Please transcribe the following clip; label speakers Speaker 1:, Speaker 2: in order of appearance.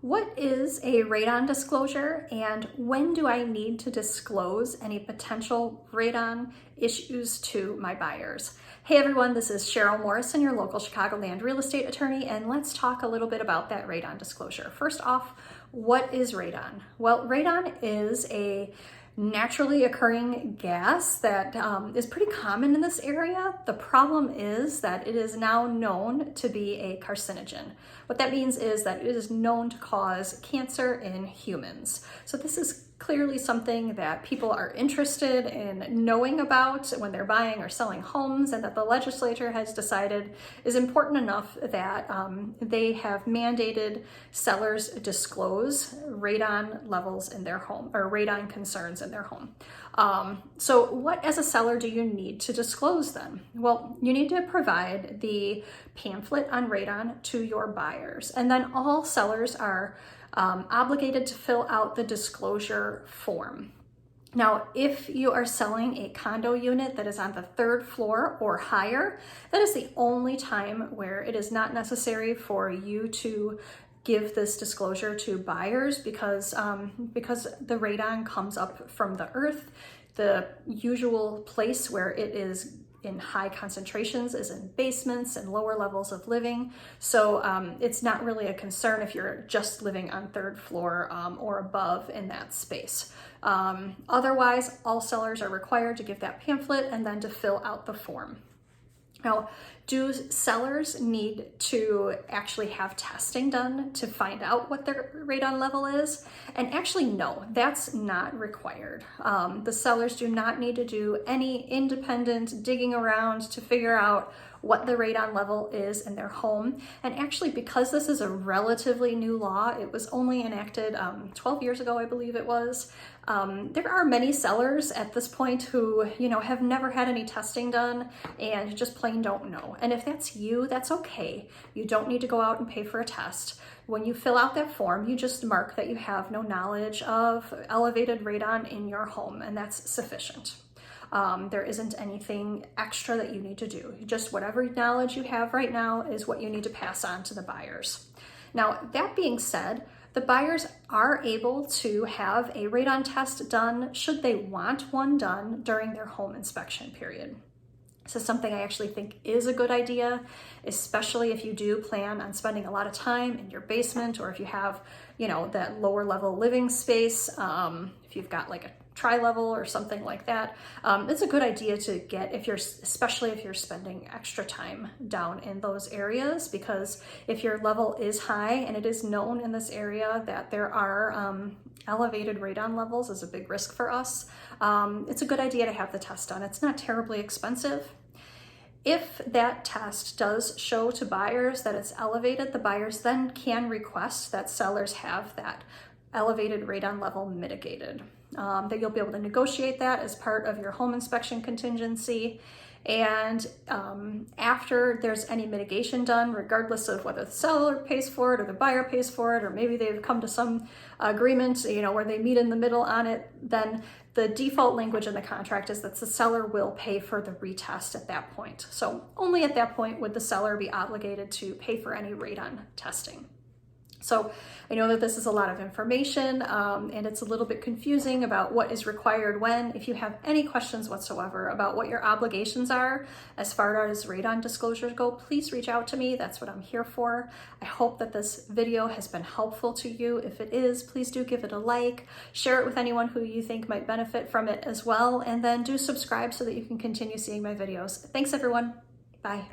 Speaker 1: What is a radon disclosure, and when do I need to disclose any potential radon issues to my buyers? Hey everyone, this is Cheryl Morrison, your local Chicagoland real estate attorney, and let's talk a little bit about that radon disclosure. First off, what is radon? Well, radon is a naturally occurring gas that is pretty common in this area. The problem is that it is now known to be a carcinogen. What that means is that it is known to cause cancer in humans. So this is clearly something that people are interested in knowing about when they're buying or selling homes, and that the legislature has decided is important enough that they have mandated sellers disclose radon levels in their home, or radon concerns in their home. So what, as a seller, do you need to disclose then? Well, you need to provide the pamphlet on radon to your buyers, and then all sellers are obligated to fill out the disclosure form. Now, if you are selling a condo unit that is on the third floor or higher, that is the only time where it is not necessary for you to give this disclosure to buyers, because the radon comes up from the earth. The usual place where it is in high concentrations is in basements and lower levels of living. So it's not really a concern if you're just living on third floor or above in that space. Otherwise, all sellers are required to give that pamphlet and then to fill out the form. Now, do sellers need to actually have testing done to find out what their radon level is? And actually, no, that's not required. The sellers do not need to do any independent digging around to figure out what the radon level is in their home. And actually, because this is a relatively new law, it was only enacted 12 years ago, I believe it was. There are many sellers at this point who, have never had any testing done and just plain don't know. And if that's you, that's okay. You don't need to go out and pay for a test. When you fill out that form, you just mark that you have no knowledge of elevated radon in your home, and that's sufficient. There isn't anything extra that you need to do. Just whatever knowledge you have right now is what you need to pass on to the buyers. Now, that being said, the buyers are able to have a radon test done should they want one done during their home inspection period. This is something I actually think is a good idea, especially if you do plan on spending a lot of time in your basement, or if you have, that lower level living space, if you've got like a tri-level or something like that. It's a good idea to get, especially if you're spending extra time down in those areas, because if your level is high and it is known in this area that there are elevated radon levels is a big risk for us, it's a good idea to have the test done. It's not terribly expensive. If that test does show to buyers that it's elevated, the buyers then can request that sellers have that elevated radon level mitigated. That you'll be able to negotiate that as part of your home inspection contingency. And after there's any mitigation done, regardless of whether the seller pays for it or the buyer pays for it, or maybe they've come to some agreement, where they meet in the middle on it, then the default language in the contract is that the seller will pay for the retest at that point. So only at that point would the seller be obligated to pay for any radon testing. So I know that this is a lot of information and it's a little bit confusing about what is required when. If you have any questions whatsoever about what your obligations are as far as radon disclosures go, please reach out to me. That's what I'm here for. I hope that this video has been helpful to you. If it is, please do give it a like, share it with anyone who you think might benefit from it as well, and then do subscribe so that you can continue seeing my videos. Thanks everyone. Bye.